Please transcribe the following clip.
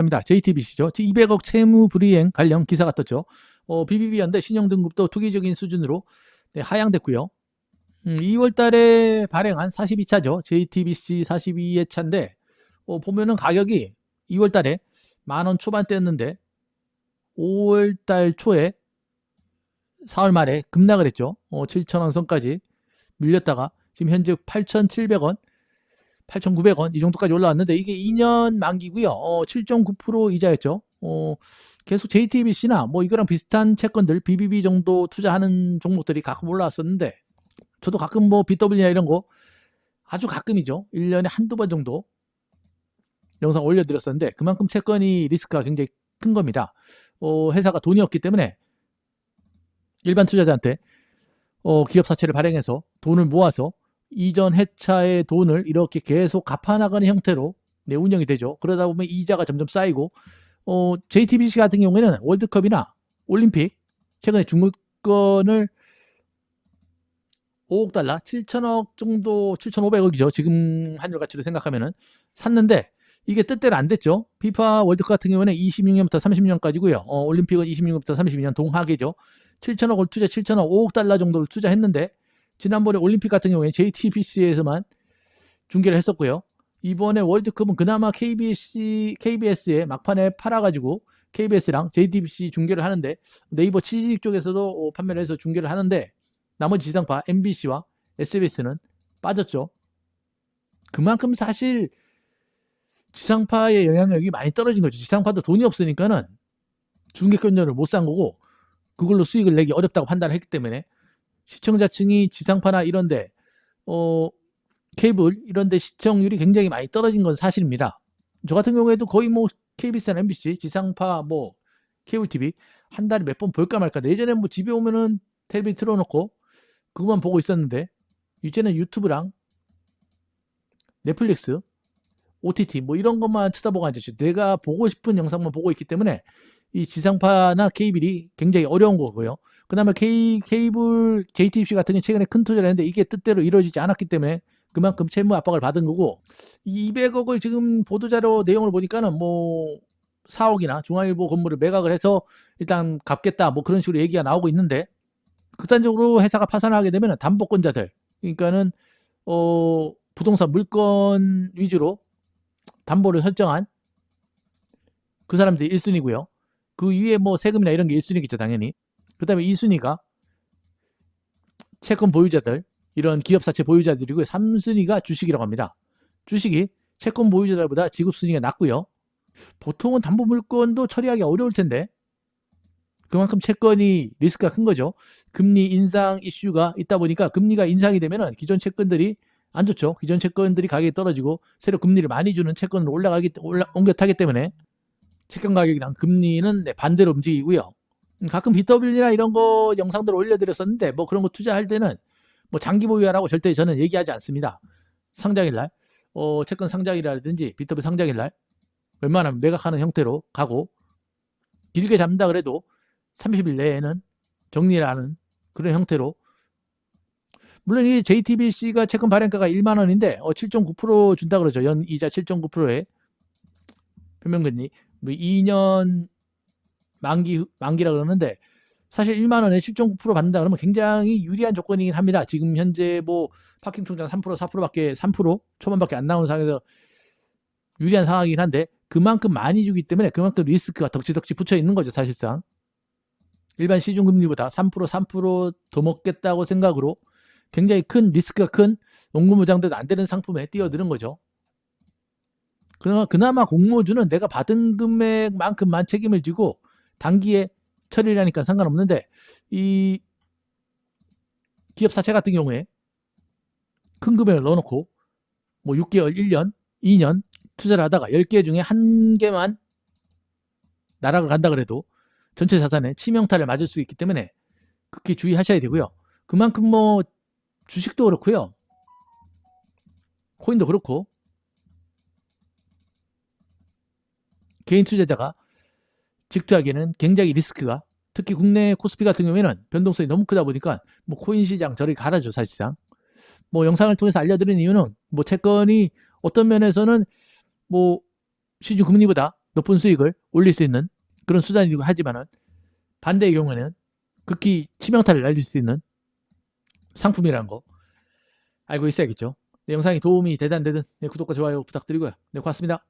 합니다. JTBC죠. 200억 채무 불이행 관련 기사가 떴죠. BBB연대 신용등급도 투기적인 수준으로 하향됐고요. 2월 달에 발행한 42차죠. JTBC 42회차인데 보면은 가격이 2월 달에 10,000원 초반대였는데 5월 달 초에 4월 말에 급락을 했죠. 7,000원 선까지 밀렸다가 지금 현재 8,700원, 8,900원 이 정도까지 올라왔는데 이게 2년 만기고요. 7.9% 이자였죠. 계속 JTBC나 뭐 이거랑 비슷한 채권들 BBB 정도 투자하는 종목들이 가끔 올라왔었는데 저도 가끔 뭐 BW나 이런 거 아주 가끔이죠. 1년에 한두 번 정도 영상 올려드렸었는데 그만큼 채권이 리스크가 굉장히 큰 겁니다. 회사가 돈이 없기 때문에 일반 투자자한테 기업 사채를 발행해서 돈을 모아서 이전 회차의 돈을 이렇게 계속 갚아나가는 형태로 운영이 되죠. 그러다 보면 이자가 점점 쌓이고 JTBC 같은 경우에는 월드컵이나 올림픽 최근에 중국권을 5억 달러, 7천억 정도, 7,500억이죠. 지금 환율 가치로 생각하면은 샀는데 이게 뜻대로 안 됐죠. 피파 월드컵 같은 경우는 26년부터 30년까지고요. 올림픽은 26년부터 32년 동하계죠. 7천억을 투자, 7천억, 5억 달러 정도를 투자했는데 지난번에 올림픽 같은 경우에 JTBC에서만 중계를 했었고요. 이번에 월드컵은 그나마 KBS에 막판에 팔아가지고 KBS랑 JTBC 중계를 하는데 네이버 취직 쪽에서도 판매를 해서 중계를 하는데 나머지 지상파 MBC와 SBS는 빠졌죠. 그만큼 사실 지상파의 영향력이 많이 떨어진 거죠. 지상파도 돈이 없으니까는 중계권료를 못 산 거고 그걸로 수익을 내기 어렵다고 판단을 했기 때문에 시청자층이 지상파나 이런데 케이블 이런데 시청률이 굉장히 많이 떨어진 건 사실입니다. 저 같은 경우에도 거의 뭐 KBS나 MBC, 지상파, 뭐 케이블 TV 한 달에 몇 번 볼까 말까. 예전에 뭐 집에 오면은 텔레비전 틀어놓고 그것만 보고 있었는데 이제는 유튜브랑 넷플릭스, OTT 뭐 이런 것만 쳐다보고 앉았죠. 내가 보고 싶은 영상만 보고 있기 때문에 이 지상파나 케이블이 굉장히 어려운 거고요. 그다음에 케이블 JTBC 같은 경우 최근에 큰 투자를 했는데 이게 뜻대로 이루어지지 않았기 때문에 그만큼 채무 압박을 받은 거고 200억을 지금 보도자료 내용을 보니까는 뭐 4억이나 중앙일보 건물을 매각을 해서 일단 갚겠다 뭐 그런 식으로 얘기가 나오고 있는데 극단적으로 회사가 파산하게 되면 담보권자들 그러니까는 부동산 물건 위주로 담보를 설정한 그 사람들이 1순위고요. 그 위에 뭐 세금이나 이런 게 1순위겠죠 당연히. 그 다음에 2순위가 채권 보유자들 이런 기업사채 보유자들이고 3순위가 주식이라고 합니다. 주식이 채권 보유자들보다 지급순위가 낮고요. 보통은 담보물건도 처리하기 어려울 텐데 그만큼 채권이 리스크가 큰 거죠. 금리 인상 이슈가 있다 보니까 금리가 인상이 되면 기존 채권들이 안 좋죠. 기존 채권들이 가격이 떨어지고 새로 금리를 많이 주는 채권으로 옮겨 타기 때문에 채권 가격이랑 금리는 반대로 움직이고요. 가끔 BW나 이런 거 영상들 올려드렸었는데 뭐 그런 거 투자할 때는 뭐 장기 보유하라고 절대 저는 얘기하지 않습니다. 상장일날 채권 상장이라든지 BW 상장일날 웬만하면 매각하는 형태로 가고 길게 잡는다 그래도 30일 내에는 정리를 하는 그런 형태로 물론 이 JTBC가 채권 발행가가 1만 원인데 7.9% 준다 그러죠. 연이자 7.9%에 표면금리 뭐 2년 만기라 그러는데 사실 1만 원에 7.9% 받는다 그러면 굉장히 유리한 조건이긴 합니다. 지금 현재 뭐 파킹 통장 3% 4%밖에 3% 초반밖에 안 나오는 상황에서 유리한 상황이긴 한데 그만큼 많이 주기 때문에 그만큼 리스크가 덕지덕지 붙여 있는 거죠. 사실상 일반 시중금리보다 3%더 먹겠다고 생각으로 굉장히 큰 리스크가 큰 원금무장돼도 안 되는 상품에 뛰어드는 거죠. 그나마 공모주는 내가 받은 금액만큼만 책임을 지고 단기에 처리를 하니까 상관없는데 이 기업 사채 같은 경우에 큰 금액을 넣어놓고 뭐 6개월, 1년, 2년 투자를 하다가 10개 중에 1개만 나락을 간다 그래도 전체 자산에 치명타를 맞을 수 있기 때문에 극히 주의하셔야 되고요. 그만큼 뭐 주식도 그렇고요. 코인도 그렇고 개인 투자자가 직투하기에는 굉장히 리스크가 특히 국내 코스피 같은 경우에는 변동성이 너무 크다 보니까 뭐 코인 시장 저리 가라죠. 사실상 뭐 영상을 통해서 알려드리는 이유는 뭐 채권이 어떤 면에서는 뭐 시중 금리보다 높은 수익을 올릴 수 있는 그런 수단이기도 하지만은 반대의 경우에는 극히 치명타를 날릴 수 있는 상품이라는 거 알고 있어야겠죠. 네, 영상이 도움이 되든 안 되든 네, 구독과 좋아요 부탁드리고요. 네, 고맙습니다.